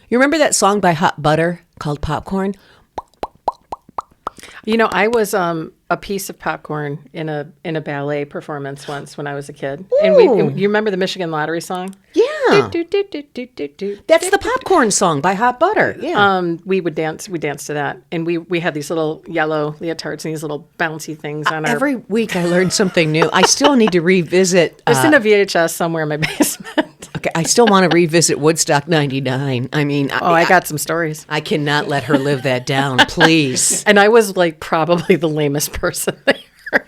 You remember that song by Hot Butter called Popcorn? I was a piece of popcorn in a ballet performance once when I was a kid. Ooh. And you remember the Michigan Lottery song? Yeah. That's the Popcorn song by Hot Butter. Yeah. We danced to that. And we had these little yellow leotards and these little bouncy things on our... Every week I learned something new. I still need to revisit... It's in a VHS somewhere in my basement. Okay, I still want to revisit Woodstock 99. I mean... I got some stories. I cannot let her live that down, please. And I was like probably the lamest person there.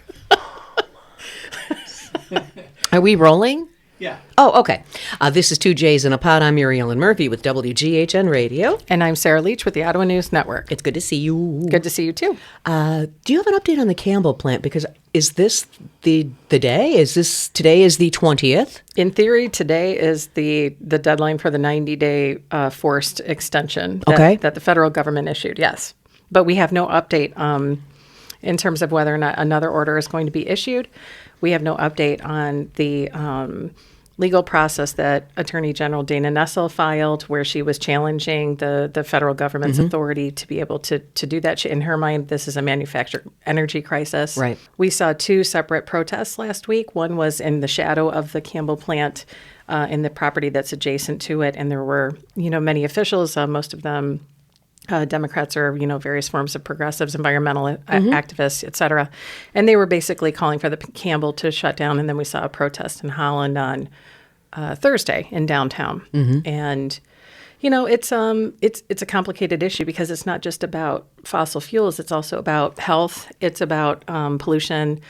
Are we rolling? Yeah. Oh, okay. This is Two J's in a Pod. I'm Mary Ellen Murphy with WGHN Radio. And I'm Sarah Leach with the Ottawa News Network. It's good to see you. Good to see you, too. Do you have an update on the Campbell plant? Because is this the day? Today is the 20th? In theory, today is the deadline for the 90-day forced extension that the federal government issued, yes. But we have no update in terms of whether or not another order is going to be issued. We have no update on the legal process that Attorney General Dana Nessel filed, where she was challenging the federal government's authority to be able to do that. In her mind, this is a manufactured energy crisis. Right. We saw two separate protests last week. One was in the shadow of the Campbell plant in the property that's adjacent to it. And there were, many officials, most of them Democrats or, various forms of progressives, environmental activists, et cetera. And they were basically calling for the Campbell to shut down. And then we saw a protest in Holland on Thursday in downtown. And, it's a complicated issue because it's not just about fossil fuels. It's also about health. It's about pollution.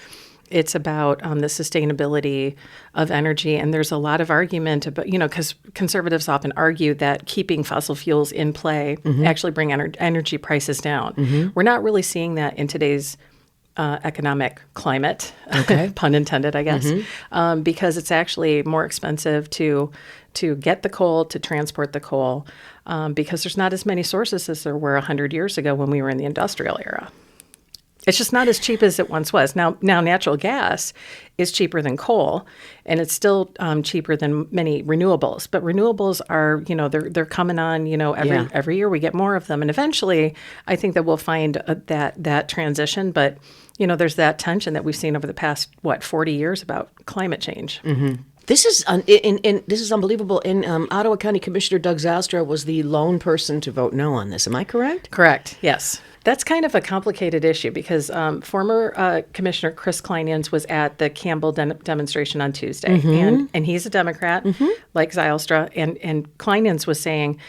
It's about the sustainability of energy. And there's a lot of argument about, because conservatives often argue that keeping fossil fuels in play actually bring energy prices down. We're not really seeing that in today's economic climate, pun intended, I guess, because it's actually more expensive to get the coal, to transport the coal, because there's not as many sources as there were 100 years ago when we were in the industrial era. It's just not as cheap as it once was. Now natural gas is cheaper than coal, and it's still cheaper than many renewables. But renewables are, they're coming on, every year we get more of them. And eventually, I think that we'll find that transition. But, there's that tension that we've seen over the past, 40 years about climate change. This is this is unbelievable. In Ottawa County Commissioner Doug Zylstra was the lone person to vote no on this. Am I correct? Correct. Yes. That's kind of a complicated issue because former Commissioner Chris Kleinens was at the Campbell demonstration on Tuesday, and he's a Democrat, like Zylstra, and Kleinens was saying,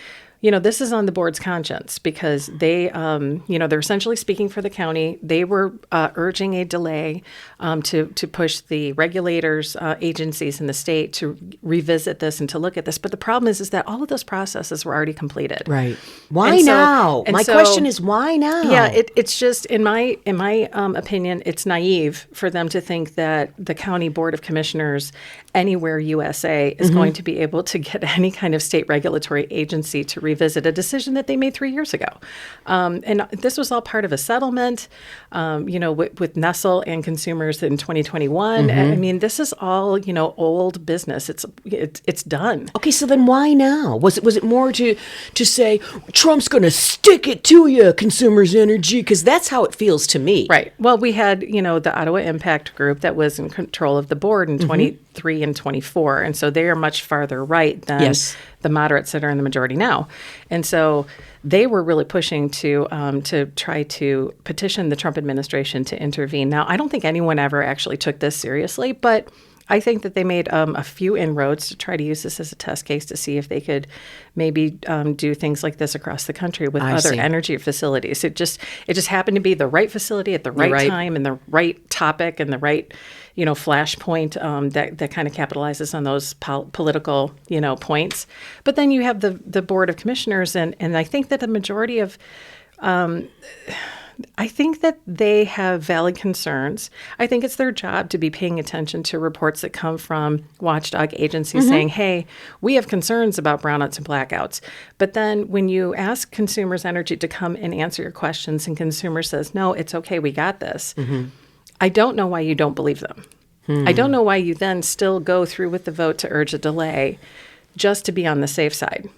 this is on the board's conscience because they, they're essentially speaking for the county. They were urging a delay to push the regulators, agencies in the state to revisit this and to look at this. But the problem is that all of those processes were already completed. Right. Why now? My question is, why now? Yeah, it's just in my opinion, it's naive for them to think that the County Board of Commissioners anywhere USA is going to be able to get any kind of state regulatory agency to revisit a decision that they made 3 years ago. And this was all part of a settlement, with Nessel and consumers in 2021. I mean, this is all, old business. It's done. Okay, so then why now? Was it more to say Trump's going to stick it to you, consumers' energy? Because that's how it feels to me. Right. Well, we had, the Ottawa Impact Group that was in control of the board in 23 and 24. And so they are much farther right than the moderates that are in the majority now. And so they were really pushing to try to petition the Trump administration to intervene. Now, I don't think anyone ever actually took this seriously, but I think that they made a few inroads to try to use this as a test case to see if they could maybe do things like this across the country with other energy facilities. It just happened to be the right facility at the right time and the right topic and the right flashpoint that kind of capitalizes on those political points. But then you have the Board of Commissioners, and I think that the majority of I think that they have valid concerns. I think it's their job to be paying attention to reports that come from watchdog agencies saying, hey, we have concerns about brownouts and blackouts. But then when you ask Consumers Energy to come and answer your questions and Consumer says, no, it's okay, we got this, I don't know why you don't believe them. I don't know why you then still go through with the vote to urge a delay just to be on the safe side.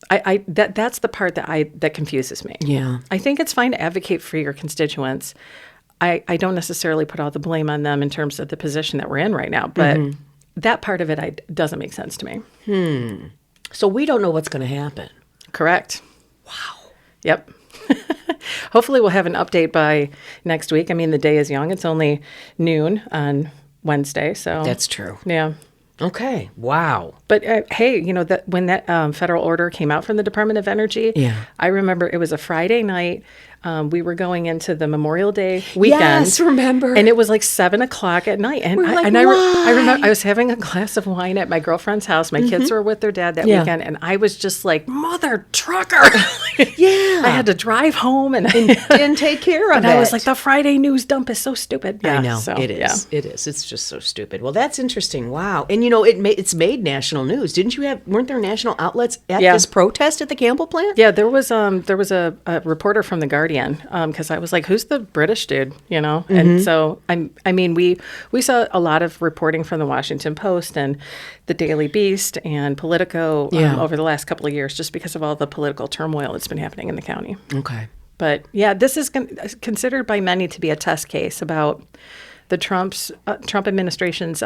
That's the part that confuses me. Yeah. I think it's fine to advocate for your constituents. I don't necessarily put all the blame on them in terms of the position that we're in right now, but that part of it doesn't make sense to me. So we don't know what's going to happen. Correct. Wow. Yep. Hopefully we'll have an update by next week. I mean, the day is young. It's only noon on Wednesday, so That's true. yeah. Okay. Wow. But hey, that when that federal order came out from the Department of Energy, I remember it was a Friday night. We were going into the Memorial Day weekend. Yes, remember. And it was like 7:00 at night. And I remember I was having a glass of wine at my girlfriend's house. My kids were with their dad that weekend. And I was just like, mother trucker. Yeah. I had to drive home and didn't take care of and it. I was like, the Friday news dump is so stupid. Yeah, I know. so, it is. yeah. It is. It's just so stupid. Well, that's interesting. Wow. And it's made national news. Weren't there national outlets at this protest at the Campbell plant? Yeah, there was a reporter from The Guardian because I was like, who's the British dude, And so we saw a lot of reporting from the Washington Post and the Daily Beast and Politico over the last couple of years, just because of all the political turmoil that's been happening in the county. Okay. But yeah, this is considered by many to be a test case about the Trump administration's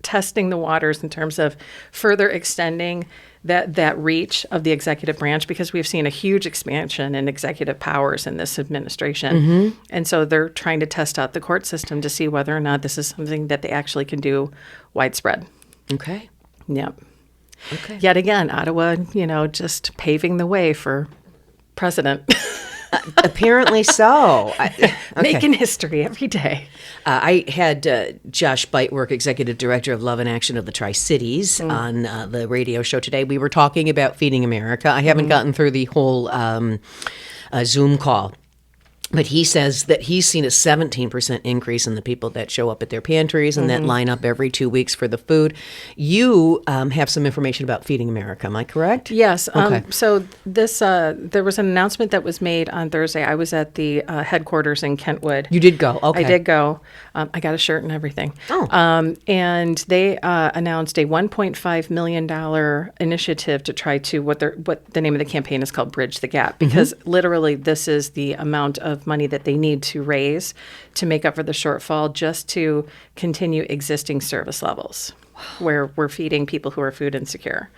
testing the waters in terms of further extending that reach of the executive branch, because we've seen a huge expansion in executive powers in this administration. And so they're trying to test out the court system to see whether or not this is something that they actually can do widespread. Okay. Yep. Okay. Yet again, Ottawa, just paving the way for president. Apparently so. Making history every day. I had Josh Beitwerk, Executive Director of Love and Action of the Tri-Cities, on the radio show today. We were talking about Feeding America. I haven't gotten through the whole Zoom call. But he says that he's seen a 17% increase in the people that show up at their pantries and that line up every 2 weeks for the food. You have some information about Feeding America, am I correct? Yes. Okay. So this there was an announcement that was made on Thursday. I was at the headquarters in Kentwood. You did go. Okay. I did go. I got a shirt and everything. Oh. And they announced a $1.5 million initiative to try to what the name of the campaign is called, Bridge the Gap, because literally this is the amount of money that they need to raise to make up for the shortfall just to continue existing service levels where we're feeding people who are food insecure.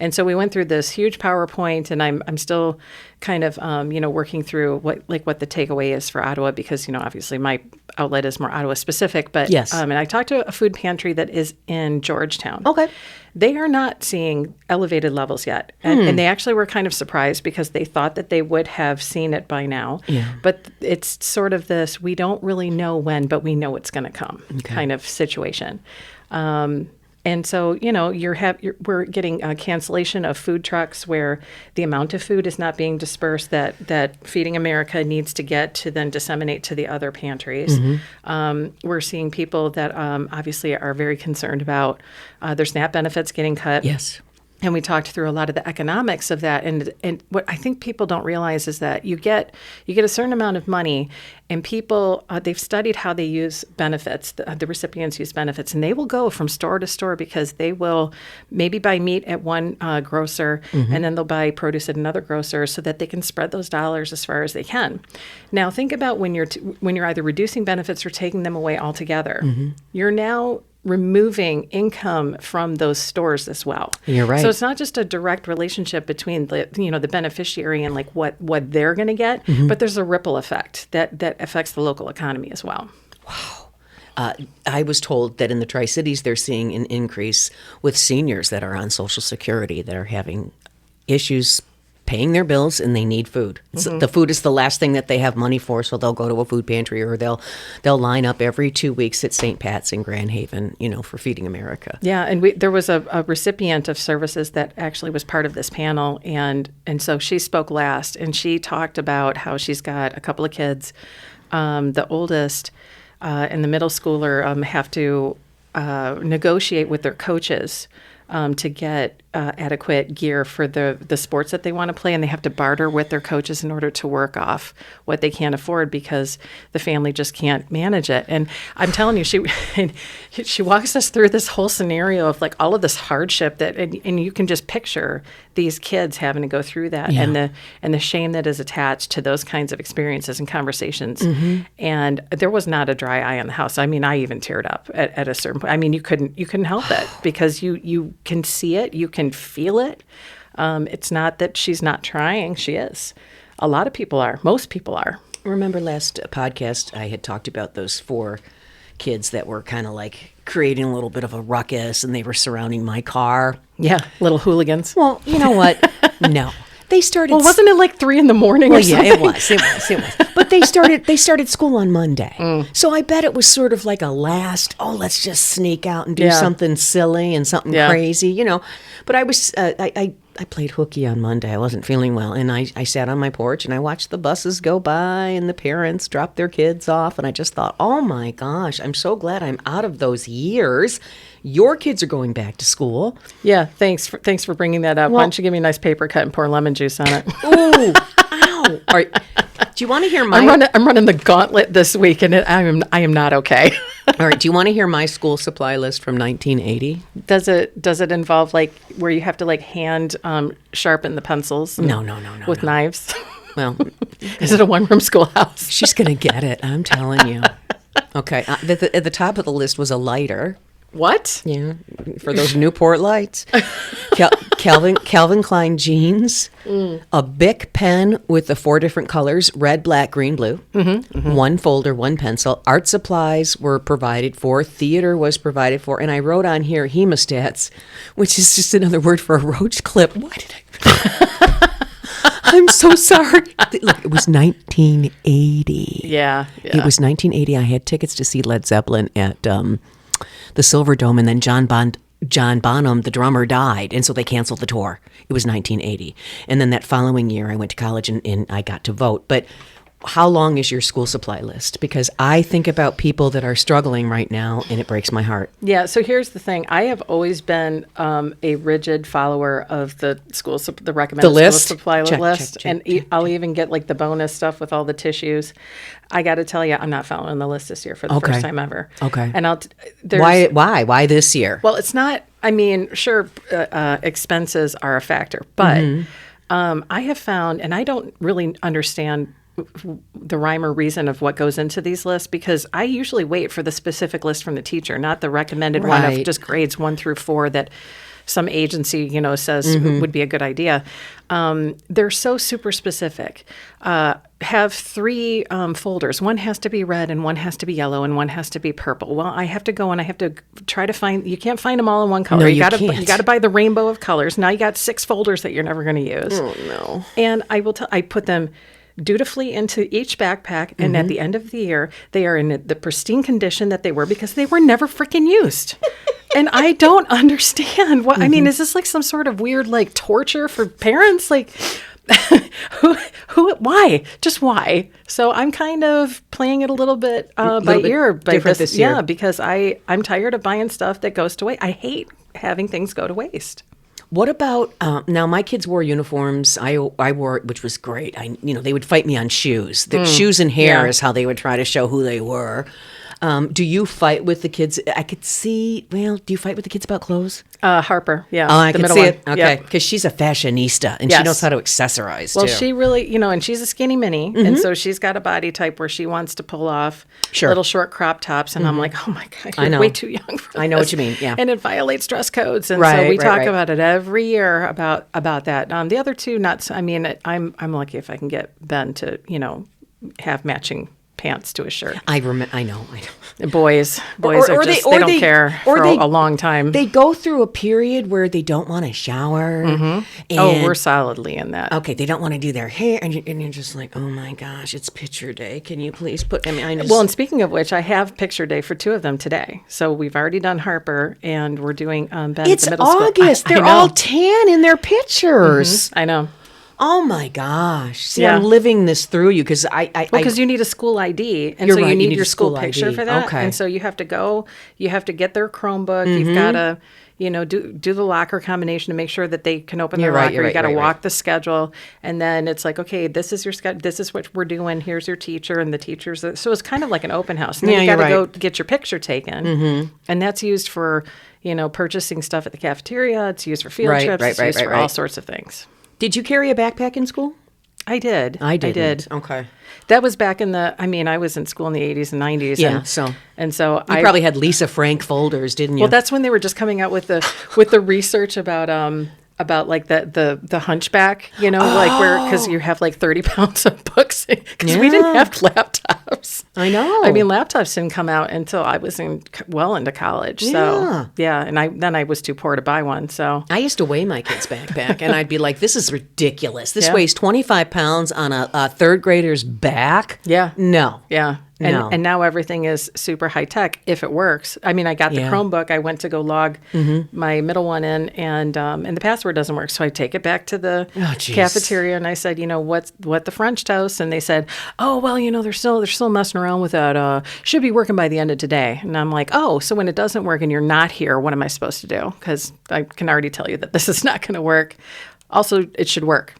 And so we went through this huge PowerPoint, and I'm still kind of working through what the takeaway is for Ottawa, because obviously my outlet is more Ottawa specific. But yes, and I talked to a food pantry that is in Georgetown. Okay. They are not seeing elevated levels yet. And they actually were kind of surprised because they thought that they would have seen it by now. Yeah. But it's sort of this, we don't really know when, but we know it's going to come kind of situation. And so, we're getting a cancellation of food trucks where the amount of food is not being dispersed that Feeding America needs to get to then disseminate to the other pantries. We're seeing people that obviously are very concerned about their SNAP benefits getting cut. Yes. And we talked through a lot of the economics of that. And what I think people don't realize is that you get a certain amount of money, and people, they've studied how they use benefits, the recipients use benefits, and they will go from store to store because they will maybe buy meat at one grocer, and then they'll buy produce at another grocer so that they can spread those dollars as far as they can. Now, think about when you're either reducing benefits or taking them away altogether. You're now removing income from those stores as well. You're right. So it's not just a direct relationship between the beneficiary and what they're going to get, but there's a ripple effect that affects the local economy as well. Wow. I was told that in the Tri-Cities they're seeing an increase with seniors that are on Social Security that are having issues paying their bills, and they need food. The food is the last thing that they have money for, so they'll go to a food pantry, or they'll line up every 2 weeks at St. Pat's in Grand Haven, for Feeding America. Yeah, and there was a recipient of services that actually was part of this panel, and so she spoke last, and she talked about how she's got a couple of kids. The oldest and the middle schooler have to negotiate with their coaches to get adequate gear for the sports that they want to play, and they have to barter with their coaches in order to work off what they can't afford because the family just can't manage it. And I'm telling you, she walks us through this whole scenario of like all of this hardship and you can just picture these kids having to go through that and the shame that is attached to those kinds of experiences and conversations. And there was not a dry eye in the house. I mean, I even teared up at a certain point. I mean, you couldn't help it because you can see it, you can feel it. It's not that she's not trying. She is. A lot of people are. Most people are. Remember last podcast I had talked about those 4 kids that were kind of like creating a little bit of a ruckus and they were surrounding my car. Yeah, little hooligans. Well, you know what? No. They started. Well, wasn't it like 3 a.m. or something? Yeah, it was. But they started school on Monday. So I bet it was sort of like a last, let's just sneak out and do something silly and something crazy, you know. But I was, I played hooky on Monday. I wasn't feeling well. And I sat on my porch and I watched the buses go by and the parents drop their kids off. And I just thought, oh my gosh, I'm so glad I'm out of those years. Your kids are going back to school. Yeah, thanks for bringing that up. Well, why don't you give me a nice paper cut and pour lemon juice on it? Ooh, ow. All right. Do you want to hear my... I'm running the gauntlet this week, and I am not okay. All right. Do you want to hear my school supply list from 1980? Does it involve like where you have to like hand sharpen the pencils? No. With knives? Well, is it a one-room schoolhouse? She's going to get it. I'm telling you. Okay. At the top of the list was a lighter. What? Yeah, for those Newport lights. Calvin Klein jeans, a Bic pen with the 4 different colors, red, black, green, blue, 1 folder, 1 pencil. Art supplies were provided for, theater was provided for, and I wrote on here hemostats, which is just another word for a roach clip. Why did I... I'm so sorry. Look, it was 1980. Yeah. It was 1980. I had tickets to see Led Zeppelin at... the Silver Dome, and then John Bonham, the drummer, died, and so they canceled the tour. It was 1980. And then that following year, I went to college, and I got to vote. But how long is your school supply list? Because I think about people that are struggling right now, and it breaks my heart. Yeah, so here's the thing. I have always been a rigid follower of the recommended school supply list. Check. I'll even get like the bonus stuff with all the tissues. I got to tell you, I'm not following the list this year for the first time ever. Okay. And Why this year? Well, it's not, I mean, sure, expenses are a factor, but I have found, and I don't really understand the rhyme or reason of what goes into these lists because I usually wait for the specific list from the teacher, not the recommended one of just grades 1 through 4 that some agency, says would be a good idea. They're so super specific. Have 3 folders. One has to be red and one has to be yellow and one has to be purple. Well, I have to go and I have to try to find, you can't find them all in one color. No, you can't. You got to buy the rainbow of colors. Now you got 6 folders that you're never going to use. Oh, no. And I put them dutifully into each backpack, and at the end of the year, they are in the pristine condition that they were because they were never freaking used. And I don't understand what I mean. Is this like some sort of weird like torture for parents? Like, why? Just why? So I'm kind of playing it a little bit by ear, different this year. Yeah, because I'm tired of buying stuff that goes to waste. I hate having things go to waste. What about now? My kids wore uniforms. I wore, which was great. They would fight me on shoes. The shoes and hair is how they would try to show who they were. Do you fight with the kids? I could see. Well, do you fight with the kids about clothes? Harper, yeah. Oh, I can see it. Okay, Yep. because she's a fashionista and she knows how to accessorize. Well, too. she really, and she's a skinny mini, and so she's got a body type where she wants to pull off little short crop tops, and I'm like, oh my god, you're way too young for this. I know what you mean. Yeah, and it violates dress codes, and so we talk about it every year about that. The other two, not. I mean, I'm lucky if I can get Ben to have matching pants to a shirt. I know. Boys are just, they don't care for a long time. They go through a period where they don't want to shower. And, we're solidly in that. Okay, they don't want to do their hair, and you're just like, oh my gosh, it's picture day. Can you please put? Well, and speaking of which, I have picture day for 2 of them today. So we've already done Harper, and we're doing Ben. It's the middle school. August. They're all tan in their pictures. I know. Oh my gosh! See, Yeah. I'm living this through you because Because you need a school ID, and You're so right, you you need need your a school school picture ID. for that. Okay. And so you have to get their Chromebook. You've got to, do the locker combination to make sure that they can open their You're right, locker. you're You right, got to right, walk right. the schedule, and then it's like, okay, this is your schedule. This is what we're doing. Here's your teacher and the teachers. So it's kind of like an open house. And then Yeah, you got to you're go right. get your picture taken, and that's used for purchasing stuff at the cafeteria. It's used for field Right, trips. right, It's right, used right, for all right. sorts of things. Did you carry a backpack in school? I did. I didn't. I did. Okay. That was back in I was in school in the 80s and 90s. Yeah, And so I You probably had Lisa Frank folders, didn't you? Well, that's when they were just coming out with the research about like the hunchback, because you have like 30 pounds of books because we didn't have laptops. I know. I mean, laptops didn't come out until I was into college. Yeah. So yeah, and then I was too poor to buy one. So I used to weigh my kid's backpack, and I'd be like, "This is ridiculous. This Yeah. weighs 25 pounds on a third grader's back." Yeah. No. yeah. And, No. and now everything is super high tech if it works. I mean, I got the Yeah. Chromebook. I went to go log my middle one in, and the password doesn't work. So I take it back to the geez. cafeteria, and I said, what the French toast? And they said, oh, well, they're still messing around with that. Should be working by the end of today. And I'm like, oh, so when it doesn't work and you're not here, what am I supposed to do? Because I can already tell you that this is not going to work. Also, it should work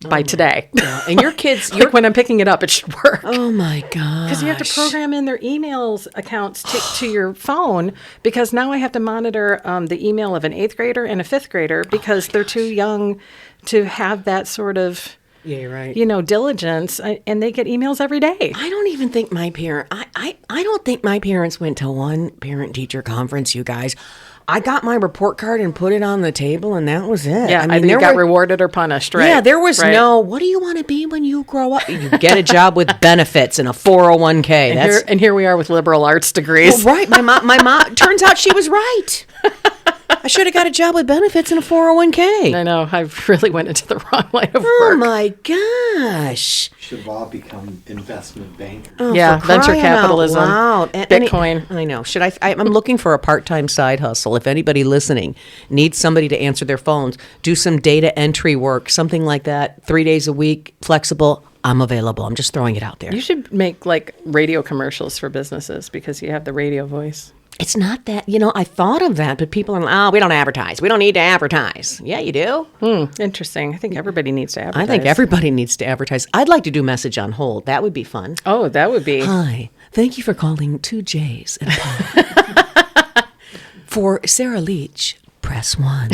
by today. And your kids, Like when I'm picking it up, it should work. oh my god! Because you have to program in their emails accounts to your phone, because now I have to monitor the email of an 8th grader and a 5th grader because they're too young to have that sort of, Yeah, you're right. diligence, and they get emails every day. I don't even think my parent. I don't think my parents went to one parent-teacher conference. You guys, I got my report card and put it on the table, and that was it. Yeah, I mean, either you there got were, rewarded or punished, right? Yeah, there was Right. no. What do you want to be when you grow up? You get a job with benefits and a 401k. That's Here we are with liberal arts degrees. well, right. My mom. Turns out she was right. I should have got a job with benefits and a 401k. I know. I really went into the wrong line of Oh work. my gosh. Should have all become investment bankers. Oh, Yeah, for venture crying out capitalism, loud. Bitcoin. I know. Should I'm looking for a part-time side hustle. If anybody listening needs somebody to answer their phones, do some data entry work, something like that, 3 days a week, flexible, I'm available. I'm just throwing it out there. You should make like radio commercials for businesses because you have the radio voice. It's not that, I thought of that, but people are like, oh, we don't advertise. We don't need to advertise. Yeah, you do. Interesting. I think everybody needs to advertise. I think everybody needs to advertise. I'd like to do message on hold. That would be fun. Oh, that would be. Hi, thank you for calling 2 J's and a Paul. For Sarah Leach, press 1.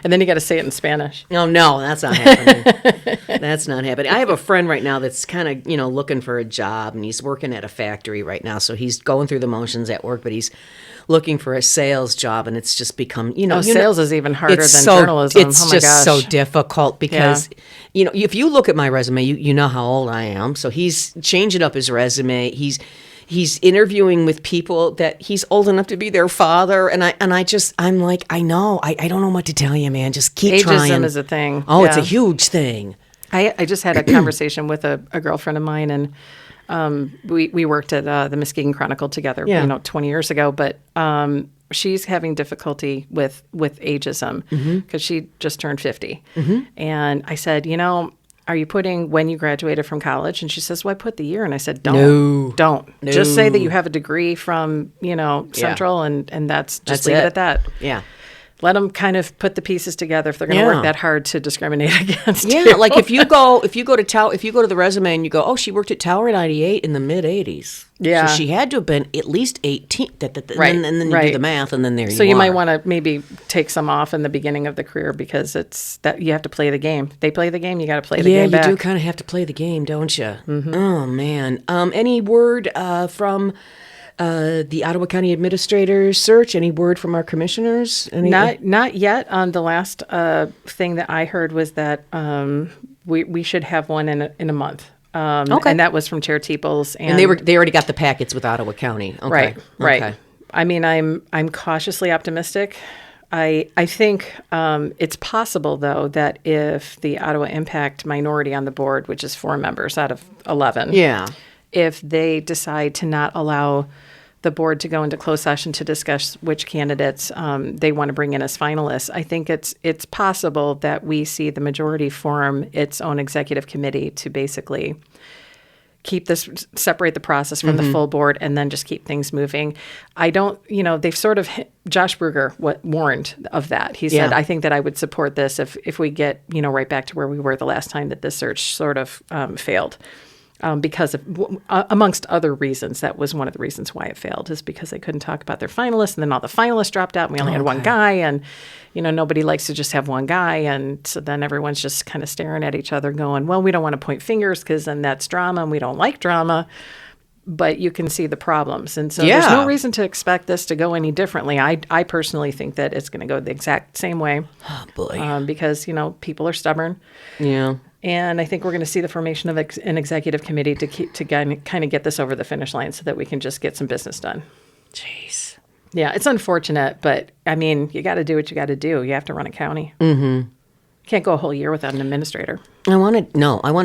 And then you got to say it in Spanish. Oh, no, that's not happening. That's not happening. I have a friend right now that's kind of, looking for a job, and he's working at a factory right now. So he's going through the motions at work, but he's looking for a sales job, and it's just become, Sales is even harder than it's so, journalism. It's Oh my just gosh. so difficult because, if you look at my resume, you know how old I am. So he's changing up his resume. He's interviewing with people that he's old enough to be their father, and I'm like, I know, I don't know what to tell you, man. Just keep trying. Ageism is a thing. Oh, it's a Yeah. huge thing. I just had a conversation with a girlfriend of mine, and we worked at the Muskegon Chronicle together, Yeah. 20 years ago. But she's having difficulty with ageism because she just turned 50. And I said, are you putting when you graduated from college? And she says, well, I put the year. And I said, don't. No. Just say that you have a degree from, Central, and that's leave it at that. Yeah. Let them kind of put the pieces together if they're going to Yeah. work that hard to discriminate against Yeah, you. like if you go to the resume and you go, oh, she worked at Tower 98 in the mid 80s. Yeah. So she had to have been at least 18. Right, And then you do right. the math, and then there you are. So you might want to maybe take some off in the beginning of the career because it's that you have to play the game. They play the game, you got to play the Yeah, game back. you do kind of have to play the game, don't you? Oh man. Any word from the Ottawa County Administrator's search? Any word from our commissioners? Not yet. The last thing that I heard was that we should have one in a month. Okay. And that was from Chair Teeples, And they already got the packets with Ottawa County. Okay. Right. Okay. I mean, I'm cautiously optimistic. I think it's possible, though, that if the Ottawa Impact minority on the board, which is 4 members out of 11, Yeah. if they decide to not allow the board to go into closed session to discuss which candidates they want to bring in as finalists. I think it's possible that we see the majority form its own executive committee to basically separate the process from the full board and then just keep things moving. I don't, they've sort of, Josh Bruger warned of that. He said, I think that I would support this if we get, right back to where we were the last time that this search sort of failed. Because of, amongst other reasons, that was one of the reasons why it failed, is because they couldn't talk about their finalists, and then all the finalists dropped out, and we only had one guy, and nobody likes to just have one guy, and so then everyone's just kind of staring at each other going, well, we don't want to point fingers because then that's drama, and we don't like drama, but you can see the problems, and so there's no reason to expect this to go any differently. I personally think that it's going to go the exact same way. Oh, boy. Because, people are stubborn. Yeah. And I think we're going to see the formation of an executive committee to kind of get this over the finish line so that we can just get some business done. Jeez. Yeah, it's unfortunate, but, you got to do what you got to do. You have to run a county. Mm-hmm. Can't go a whole year without an administrator. I wanted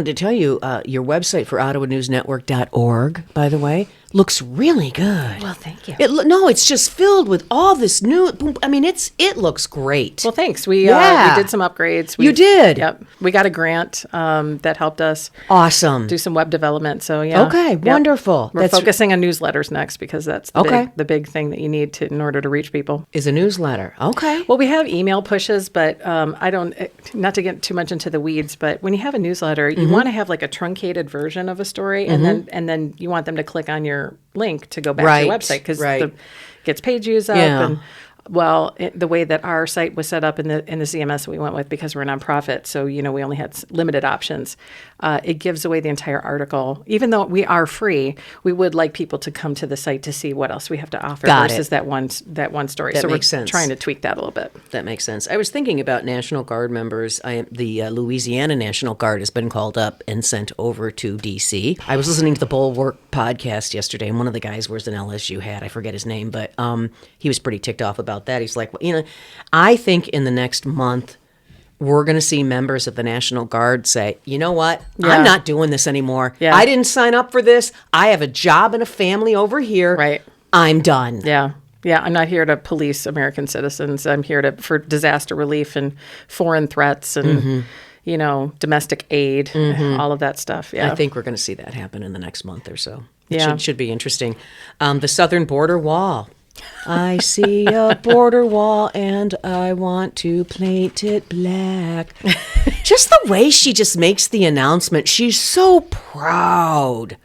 to tell you, your website for OttawaNewsNetwork.org, by the way, looks really good. Well, thank you. It's just filled with all this new. It looks great. Well, thanks. We did some upgrades. You did? Yep. We got a grant that helped us. Awesome. Do some web development. So yeah. Okay. Yep. Wonderful. We're focusing on newsletters next because that's the big thing that you need in order to reach people. Is a newsletter. Okay. Well, we have email pushes, but I don't. Not to get too much into the weeds, but when you have a newsletter, you want to have like a truncated version of a story, and then you want them to click on your link to go back to your website because it gets page views up. And the way that our site was set up in the CMS that we went with, because we're a nonprofit, so we only had limited options. It gives away the entire article. Even though we are free, we would like people to come to the site to see what else we have to offer versus that one story. That makes we're sense. Trying to tweak that a little bit. That makes sense. I was thinking about National Guard members. The Louisiana National Guard has been called up and sent over to D.C. I was listening to the Bulwark podcast yesterday, and one of the guys wears an LSU hat. I forget his name, but he was pretty ticked off about that. He's like, I think in the next month, we're going to see members of the National Guard say, you know what? I'm not doing this anymore. Yeah. I didn't sign up for this. I have a job and a family over here. Right. I'm done. Yeah. Yeah. I'm not here to police American citizens. I'm here for disaster relief and foreign threats and, domestic aid, all of that stuff. Yeah. I think we're going to see that happen in the next month or so. It should be interesting. The southern border wall. I see a border wall and I want to paint it black. Just the way she just makes the announcement. She's so proud.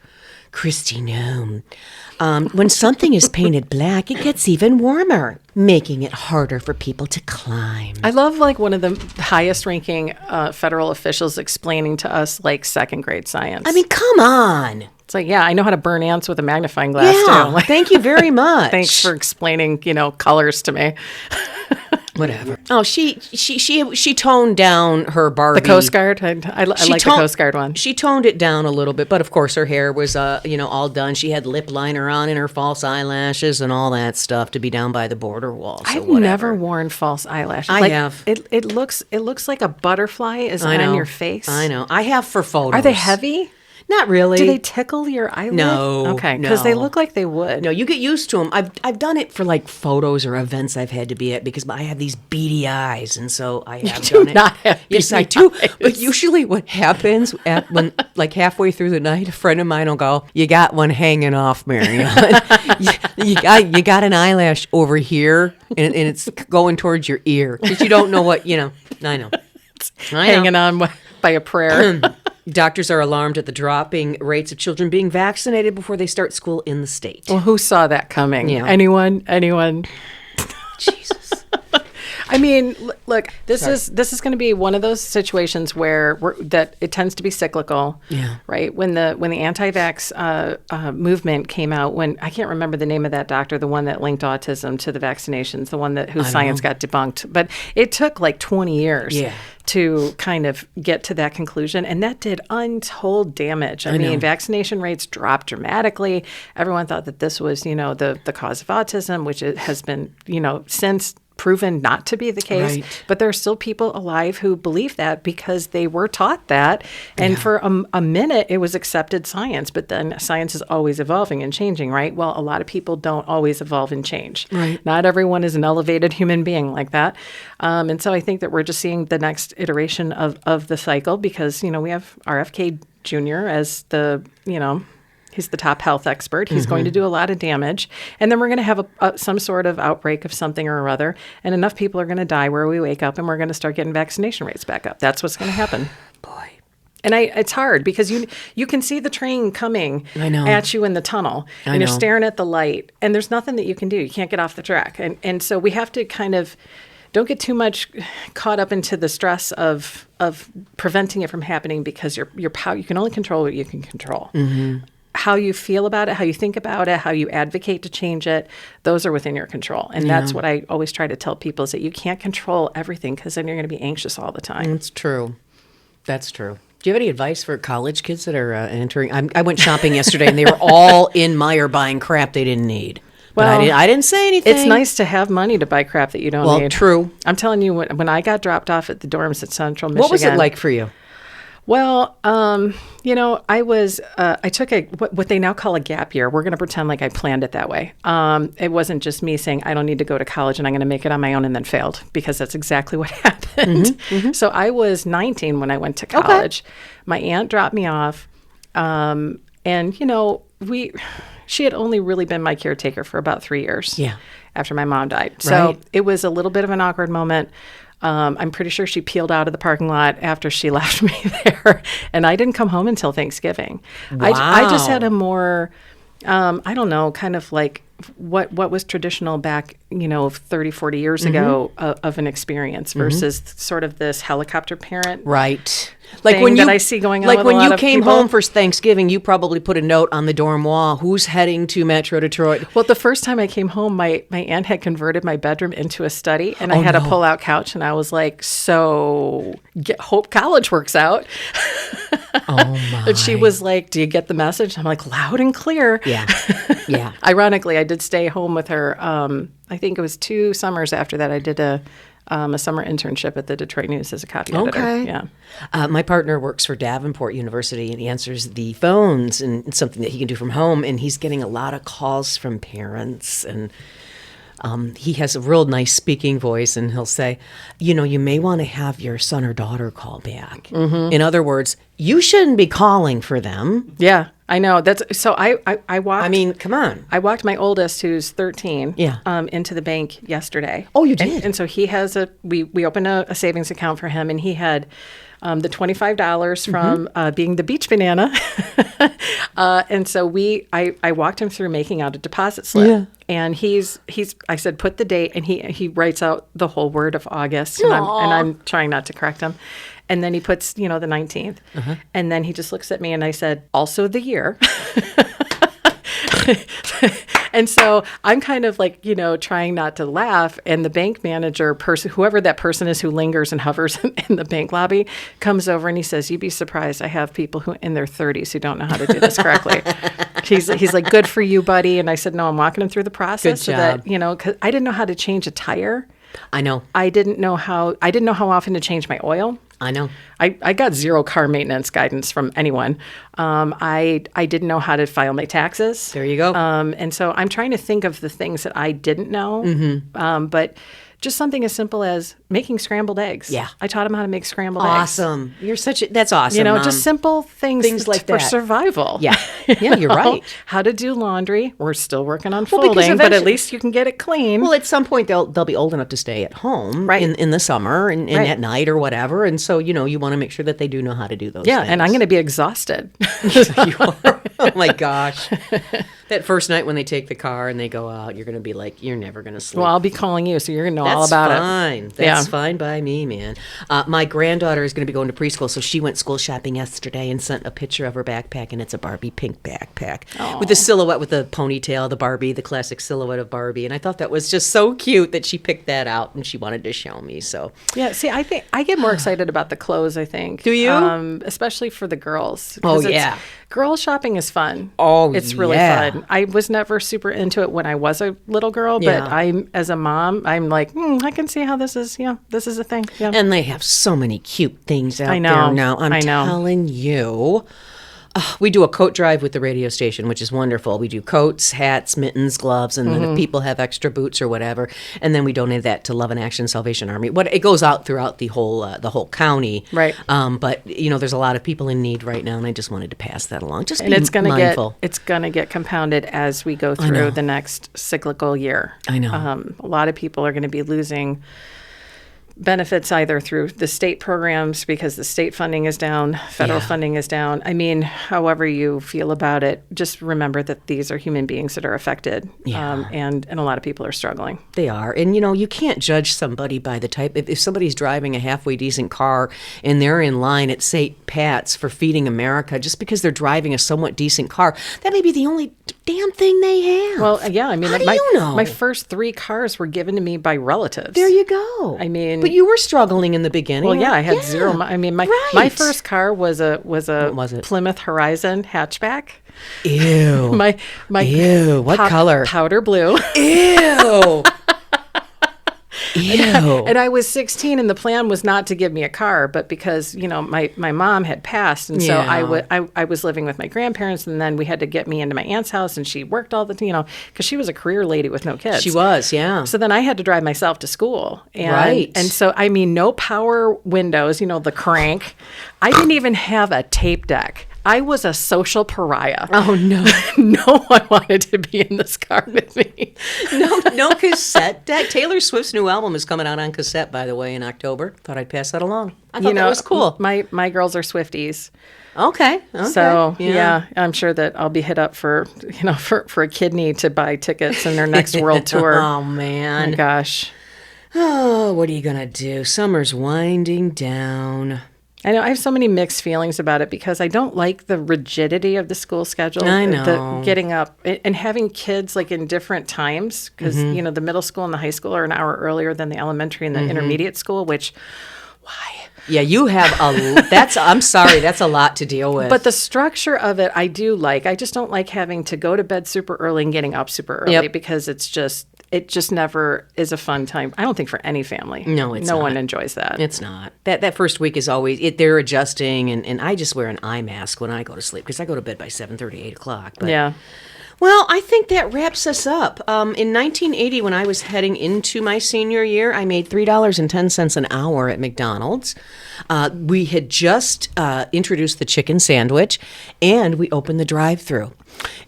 Christy Noem. When something is painted black, it gets even warmer, making it harder for people to climb. I love one of the highest ranking federal officials explaining to us second grade science. I mean, come on. It's I know how to burn ants with a magnifying glass too. Thank you very much. Thanks for explaining, colors to me. Whatever. Oh, she toned down her Barbie. The Coast Guard. I like the Coast Guard one. She toned it down a little bit, but of course her hair was all done. She had lip liner on and her false eyelashes and all that stuff to be down by the border wall. So I've never worn false eyelashes. I have. It looks like a butterfly is on your face. I know. I have for photos. Are they heavy? Not really. Do they tickle your eyelid? No. Okay, because they look like they would. No, you get used to them. I've done it for photos or events I've had to be at because I have these beady eyes, and so I have done it. Not have yes, I do. Eyes. But usually, what happens when halfway through the night, a friend of mine will go, "You got one hanging off, Marion. you got an eyelash over here, and it's going towards your ear because you don't know what I know. Hanging on by a prayer." Doctors are alarmed at the dropping rates of children being vaccinated before they start school in the state. Well, who saw that coming? Yeah. Anyone? Jesus. I mean, look, this is going to be one of those situations where that it tends to be cyclical. Yeah. Right. When the anti-vax movement came out, when I can't remember the name of that doctor, the one that linked autism to the vaccinations, the one whose science got debunked, but it took 20 years. Yeah. To kind of get to that conclusion. And that did untold damage. I mean, vaccination rates dropped dramatically. Everyone thought that this was, the cause of autism, which it has been, since proven not to be the case. Right. But there are still people alive who believe that because they were taught that. And for a minute, it was accepted science. But then science is always evolving and changing, right? Well, a lot of people don't always evolve and change. Right. Not everyone is an elevated human being like that. And so I think that we're just seeing the next iteration of the cycle because, we have RFK Jr. as the, he's the top health expert. He's going to do a lot of damage. And then we're going to have some sort of outbreak of something or other. And enough people are going to die where we wake up and we're going to start getting vaccination rates back up. That's what's going to happen. Boy. And it's hard because you can see the train coming at you in the tunnel. And you're staring at the light. And there's nothing that you can do. You can't get off the track. And so we have to kind of don't get too much caught up into the stress of preventing it from happening because you can only control what you can control. Mm-hmm. How you feel about it, how you think about it, how you advocate to change it, those are within your control. And that's what I always try to tell people is that you can't control everything because then you're going to be anxious all the time. That's true. That's true. Do you have any advice for college kids that are entering? I went shopping yesterday and they were all in Meijer buying crap they didn't need. Well, I didn't say anything. It's nice to have money to buy crap that you don't need. Well, true. I'm telling you, when I got dropped off at the dorms at Central Michigan. What was it like for you? Well, I took what they now call a gap year. We're going to pretend like I planned it that way. It wasn't just me saying, I don't need to go to college and I'm going to make it on my own and then failed because that's exactly what happened. Mm-hmm, mm-hmm. So I was 19 when I went to college. Okay. My aunt dropped me off. She had only really been my caretaker for about 3 years after my mom died. So it was a little bit of an awkward moment. I'm pretty sure she peeled out of the parking lot after she left me there. And I didn't come home until Thanksgiving. Wow. I just had a more, kind of like what was traditional back, 30, 40 years ago of an experience versus sort of this helicopter parent. Right. Like when I see going on like with when a lot you of came people. home for Thanksgiving, you probably put a note on the dorm wall. Who's heading to Metro Detroit? Well, the first time I came home, my aunt had converted my bedroom into a study, and I had a pull-out couch, and I was like, "So, hope college works out." Oh my! And she was like, "Do you get the message?" I'm like, "Loud and clear." Yeah, yeah. Ironically, I did stay home with her. I think it was 2 summers after that. I did a summer internship at the Detroit News as a copy editor. Okay. Yeah. My partner works for Davenport University, and he answers the phones, and it's something that he can do from home. And he's getting a lot of calls from parents, and he has a real nice speaking voice, and he'll say, you may want to have your son or daughter call back. Mm-hmm. In other words, you shouldn't be calling for them. Yeah. I know. That's so. I walked. I mean, come on. I walked my oldest, who's 13, Yeah. Into the bank yesterday. Oh, you did? And so he has we opened a savings account for him, and he had the $25 from being the beach banana. And so I walked him through making out a deposit slip. Yeah. And I said, put the date, and he writes out the whole word of August, and I'm trying not to correct him. And then he puts, the 19th. Uh-huh. And then he just looks at me and I said, also the year. And so I'm kind of like, trying not to laugh. And the bank manager whoever that person is who lingers and hovers in the bank lobby, comes over and he says, you'd be surprised. I have people who in their 30s who don't know how to do this correctly. He's like, good for you, buddy. And I said, no, I'm walking him through the process. Good job. So that, because I didn't know how to change a tire. I know. I didn't know how often to change my oil. I know. I got zero car maintenance guidance from anyone. I didn't know how to file my taxes. There you go. And so I'm trying to think of the things that I didn't know. Mm-hmm. But just something as simple as making scrambled eggs. Yeah. I taught him how to make scrambled eggs. Awesome. That's awesome, Mom. Just simple things like for that. survival. Yeah. Yeah, you're right. How to do laundry. We're still working on folding, but at least you can get it clean. Well, at some point they'll be old enough to stay at home in the summer and at night or whatever. And so, you want to make sure that they do know how to do those things. And I'm going to be exhausted. You are. Oh my gosh. That first night when they take the car and they go out, you're going to be like, you're never going to sleep. Well, I'll be calling you, so you're going to know all about it. That's fine by me, man. My granddaughter is going to be going to preschool, so she went school shopping yesterday and sent a picture of her backpack, and it's a Barbie pink backpack with the silhouette with the ponytail, the Barbie, the classic silhouette of Barbie. And I thought that was just so cute that she picked that out and she wanted to show me. So yeah, see, I think I get more excited about the clothes, I think. Do you? Especially for the girls. Oh, yeah. Girl shopping is fun. Oh, it's really fun. I was never super into it when I was a little girl, Yeah. but as a mom, I'm like, I can see how this is a thing. Yeah. And they have so many cute things out I know. there now. I'm I know. telling you. We do a coat drive with the radio station, which is wonderful. We do coats, hats, mittens, gloves, and then if people have extra boots or whatever, and then we donate that to Love and Action Salvation Army. It goes out throughout the whole county, Right. But there's a lot of people in need right now, and I just wanted to pass that along. Just And be it's mindful. going to get compounded as we go know. through the next cyclical year. I know. A lot of people are going to be losing benefits either through the state programs because the state funding is down, federal funding is down. I mean, however you feel about it, just remember that these are human beings that are affected. Yeah. And a lot of people are struggling. They are. And, you can't judge somebody by the type. If somebody's driving a halfway decent car and they're in line at St. Pat's for Feeding America, just because they're driving a somewhat decent car, that may be the only damn thing they have. Well, yeah, I mean, How do you know? my first 3 cars were given to me by relatives. There you go. I mean, but you were struggling in the beginning. well, yeah, I had zero. I mean, my first car was a was it? Plymouth Horizon hatchback. Ew. My Ew. What color? Powder blue. Ew. Ew. And I was 16, and the plan was not to give me a car, but because my mom had passed, and so Yeah. I was living with my grandparents, and then we had to get me into my aunt's house, and she worked all the because she was a career lady with no kids. She was, yeah. So then I had to drive myself to school. And, Right. And so, I mean, no power windows, the crank. I didn't even have a tape deck. I was a social pariah. Oh, no. No one wanted to be in this car with me. No cassette deck. Taylor Swift's new album is coming out on cassette, by the way, in October. Thought I'd pass that along. I thought that was cool. My girls are Swifties. Okay. So yeah, I'm sure that I'll be hit up for a kidney to buy tickets in their next world tour. Oh, Oh man. my gosh. Oh, what are you going to do? Summer's winding down. I know I have so many mixed feelings about it because I don't like the rigidity of the school schedule. I know. The getting up and having kids like in different times because, Mm-hmm. the middle school and the high school are an hour earlier than the elementary and the intermediate school, which, why? Yeah, you have I'm sorry, that's a lot to deal with. But the structure of it, I do like. I just don't like having to go to bed super early and getting up super early because it just never is a fun time. I don't think for any family. No, it's no not. one enjoys that. It's not. That first week is always, they're adjusting, and I just wear an eye mask when I go to sleep because I go to bed by 7:30, 8 o'clock. But, Yeah. Well, I think that wraps us up. In 1980, when I was heading into my senior year, I made $3.10 an hour at McDonald's. We had just introduced the chicken sandwich, and we opened the drive-thru.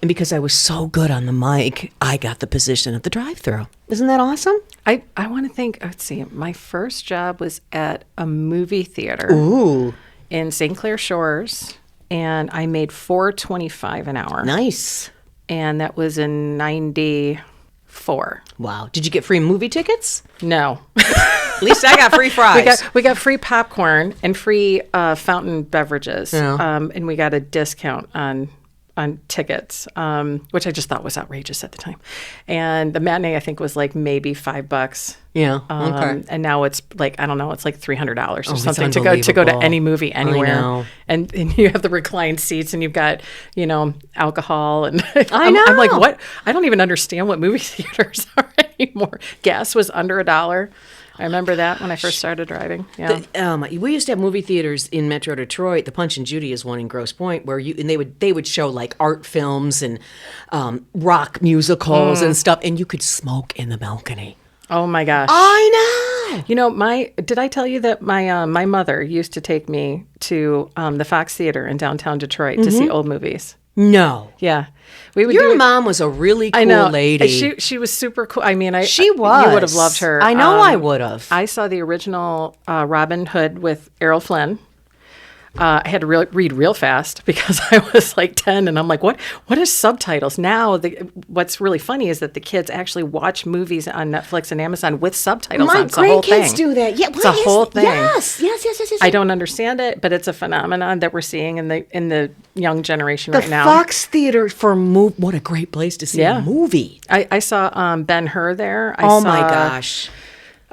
And because I was so good on the mic, I got the position at the drive-thru. Isn't that awesome? I want to think, let's see, my first job was at a movie theater Ooh, in St. Clair Shores, and I made $4.25 an hour. nice. And that was in 94. Wow. Did you get free movie tickets? No. At least I got free fries. We got free popcorn and free fountain beverages. Yeah. And we got a discount on tickets, which I just thought was outrageous at the time. And the matinee, I think, was like maybe $5. Yeah. Okay. And now it's like, I don't know, it's like $300 or it's something to go to unbelievable. any movie anywhere. know. And you have the reclined seats and you've got, alcohol and I I'm like, know. what? I don't even understand what movie theaters are anymore. Gas was under $1. I remember that when I first started driving. Yeah. We used to have movie theaters in Metro Detroit. The Punch and Judy is one in Grosse Pointe, where they would show like art films and rock musicals and stuff, and you could smoke in the balcony. Oh my gosh. I know. Did I tell you that my mother used to take me to the Fox Theater in downtown Detroit to see old movies? No. Yeah. We would Your mom was a really cool I know. lady. She was super cool. I mean, She was. You would have loved her. I know I would have. I saw the original Robin Hood with Errol Flynn. I had to read real fast because I was like 10, and I'm like, what is subtitles? Now, what's really funny is that the kids actually watch movies on Netflix and Amazon with subtitles on. It's a whole thing. My grandkids do that. Yeah, It's a whole thing. Yes. I don't understand it, but it's a phenomenon that we're seeing in the young generation right now. The Fox Theater for what a great place to see a movie. I saw Ben-Hur there. Oh my gosh.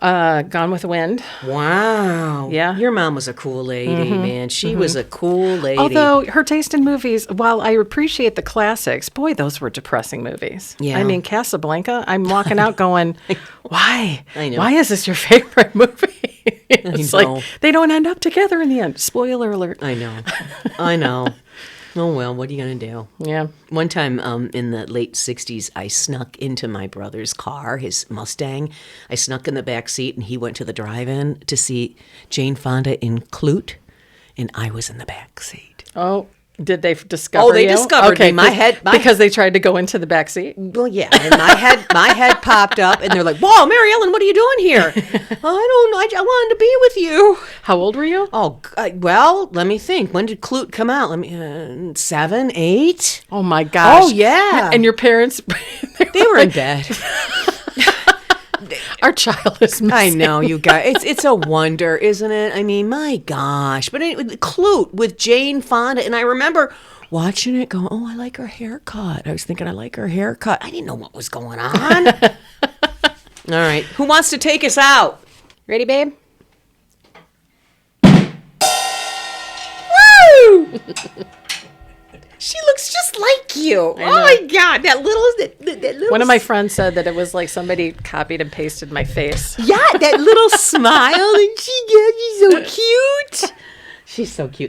Gone with the Wind. Wow. Yeah. Your mom was a cool lady, man. She was a cool lady. Although her taste in movies, while I appreciate the classics, boy, those were depressing movies. Yeah. I mean, Casablanca, I'm walking out going, why? I know. Why is this your favorite movie? It's know. like they don't end up together in the end. Spoiler alert. I know. I know. Oh, well, what are you going to do? Yeah. One time in the late 60s, I snuck into my brother's car, his Mustang. I snuck in the back seat, and he went to the drive-in to see Jane Fonda in Clute, and I was in the back seat. Oh, did they discover they you? discovered me. My because they tried to go into the back seat? Well, yeah, and my head popped up, and they're like, "Whoa, Mary Ellen, what are you doing here?" I wanted to be with you. How old were you? Oh, well, let me think. When did Clute come out? 7, 8? Oh, my gosh. Oh, yeah. And your parents? They were in bed. Our child is missing. I know, you guys. It's a wonder, isn't it? I mean, my gosh. But anyway, Clute with Jane Fonda, and I remember watching it going, oh, I like her haircut. I was thinking, I like her haircut. I didn't know what was going on. All right. Who wants to take us out? Ready, babe? Woo! She looks just like you. Oh, my God. That little... One of my friends said that it was like somebody copied and pasted my face. Yeah, that little smile. And she's so cute. She's so cute.